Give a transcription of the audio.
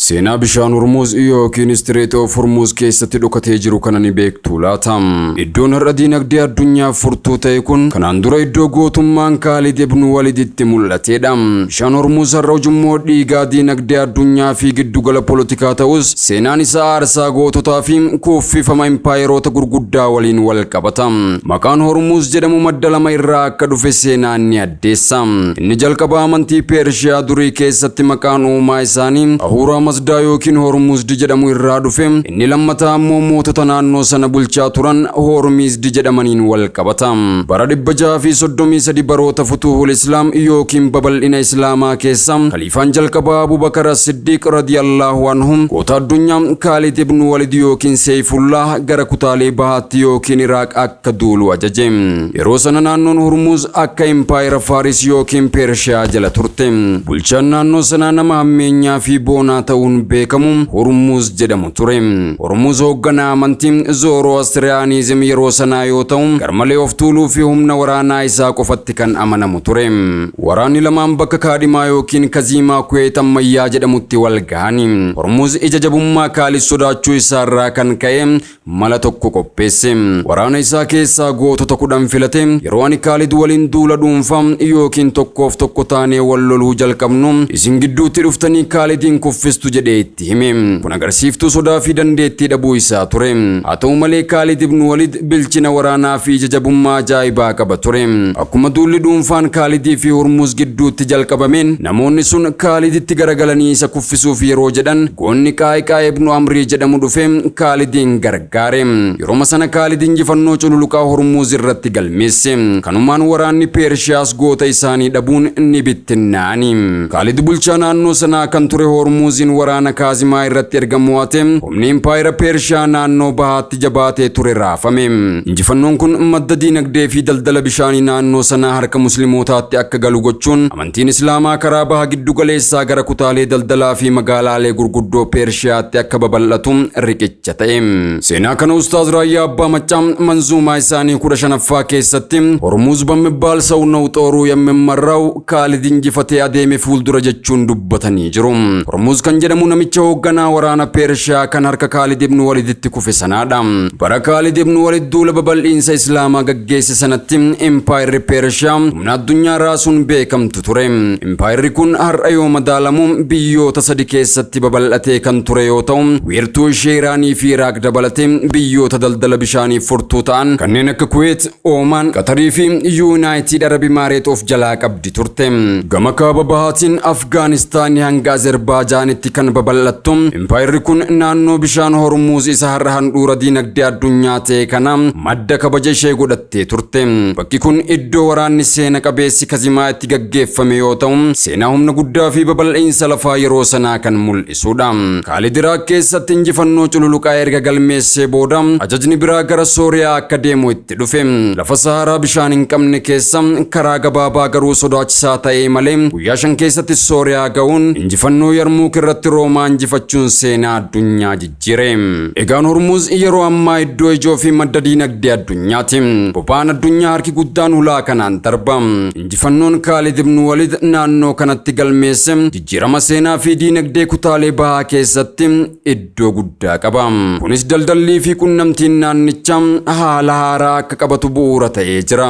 Seenaa bishaan Hormuuz yookiin Streat Hormuuz keessatti dhokatee jiru kana ni beektu laata? Iddoon har'a diinagdee addunyaa furtuu ta'e kun kanaan dura iddoo gootummaan Khalid ibn Walid itti mul'atedha. Bishaan Hormuuz har'a ujummoo dhiigaa diinagdee addunyaa fi giddugala poolitikaa ta'us seenaan isaa aarsaa goototaa fi kuffifama impaayeroota gurguddaa waliin wal qabata. Maqaan Hormuuz jedhamu madda lama irraa akka dhufe seenaan ni addeessa. Inni jalqaba amantii Pershiyaa durii keessatti maqaan uumaa isaanii Ahura Mazdaa yookiin Hormuuzdi jedhamu irraa dhufe. Inni lammataa ammoo mootota naannoo sana bulchaa turan Hormuuzdi jedhamaniin wal qabata. Bara 633 baroota futuhul Islaam yookiin babal'ina Islaamaa keessa Khaliifaan jalqabaa Abubakar As-Siddiq radiyallahu anhu goota addunyaa Khalid ibn Walid yookiin Seeyfullah gara kutaalee bahaatti yookiin Iraaq akka duulu ajaje. Yeroo sana naannoon Hormuuz akka impaayera Faaris yookiin Pershiyaa jala turte. Bulchaan naannoo sanaa nama hammeenyaa fi boonaa ta'uun beekamu Hormuuz jedhamu ture. Hormuuz hoogganaa amantii Zoroastriyaanizim yeroo sanaa yoo ta'u garmalee of tuuluu fi humna waraanaa isaa qofatti kan amanamu ture. Waraanni lamaan bakka kaadhimaa yookiin kaziimaa kuweet ammayyaa jedhamutti wal gahani. Hormuuz ija jabummaa Khalid sodaachuu isaarraa kan ka'e mala tokko qopheesse. Waraana isaa keessaa gootota 10 filate. Yeroo ani Khalid waliin duula dhuunfaa yookiin tokkoof tokko taanee wal loluu jalqabnu isin gidduutti dhuftanii Khalidin kuffistu jedhee itti hime. Kun agarsiiftuu sodaa fi dandeettii dhabuu isaa ture. Haa ta'u malee Khalid ibn Walid bilchina waraanaa fi ija jabummaa ajaa'ibaa qaba ture. Akkuma duulli dhuunfaan Khalidii fi Hormuuz gidduutti jalqabameen namoonni sun Khaliditti garagalanii isa kuffisuuf yeroo jedhan goonni Qaayiqaa ibn Amrii jedhamu dhufe Khalidin gargaare. Yeroo sana Khalid injifannoo cululuqaa Hormuuz irratti galmeesse. Kanumaan waraanni Pershiyaas goota isaanii dhabuun ni bittinnaani. Khalid bulchaa naannoo sanaa kan ture Hormuuzin waraana Kaazimaa irratti erga mo'ate humni impaayera Pershiyaa naannoo bahaatti jabaatee ture raafame. Injifannoon kun madda diinagdee fi daldala bishaanii naannoo sanaa harka muslimootaatti akka galu gochuun amantiin Islaamaa karaa baha giddu galeessaa gara kutaalee daldalaa fi magaalaalee gurguddoo Pershiyaatti akka babal'atu riqicha ta'e. Seenaa kana Ustaaz Raayyaa Abbaa Maccaa manzuumaa isaanii 15ffaa keessatti Hormuuz በሚባል ሰው ነው ጦሩ የሚመራው Khalid injifatee adeeme fuuldura jechuun dubbatanii jiru. Hormuuz kan jedhamu namicha hoogganaa waraana Pershiyaa kan harka Khalid ibn Waliditti kufe sanaadha. Bara Khalid ibn Walid duula babal'iinsa Islaamaa gaggeesse sanatti impaayerri Pershiyaa humna addunyaa raasuun beekamtu ture. Impaayerri kun har'a yoo madaalamu biyyoota 3 keessatti babal'atee kan ture yoo ta'u wiirtuu ishee Iraanii fi Iraaq dabalatee biyyoota daldala bishaanii furtuu ta'an kanneen akka Kuweet, Oomaan, Qatarii fi Yuunaayitid Arab Imaareet of jalaa qabdi turte. Gama kaaba bahaatiin Afgaanistaanii hanga Azerbaaijaanitti kan babal'attu impaayerri kun naannoo bishaan Hormuuz isa har'a handhuura diinagdee addunyaa ta'e kana madda kabaja ishee godhattee turte. Bakki kun iddoo waraanni seena qabeessi Kazimaa itti gaggeeffame yoo ta'u seenaa humna guddaa fi babal'iinsa lafaa yeroo sanaa kan mul'isudha. Khalid Iraaq keessatti injifannoo cululuqaa erga galmeessee booda ajajni biraa gara Sooriyaa akka deemu itti dhufe. Lafa Saharaa bishaan hin qabne keessa karaa gabaabaa garuu sodaachisaa ta'e malee guyyaa 5 keessatti Sooriyaa ga'uun injifannoo Yarmuuk irratti Roomaa injifachuun seenaa addunyaa jijjiire. Egaan Hormuuz yeroo ammaa iddoo ijoo fi madda diinagdee addunyaati. Bobba'aan addunyaa harki guddaan hulaa kanaan darba. Injifannoon Khalid ibn Walid naannoo kanatti galmeesse jijjiirama seenaa fi diinagdee kutaalee bahaa keessatti iddoo guddaa qaba. Kunis daldallii fi qunnamtiin naannichaa haala haaraa akka qabatu bu'uura ta'ee jira.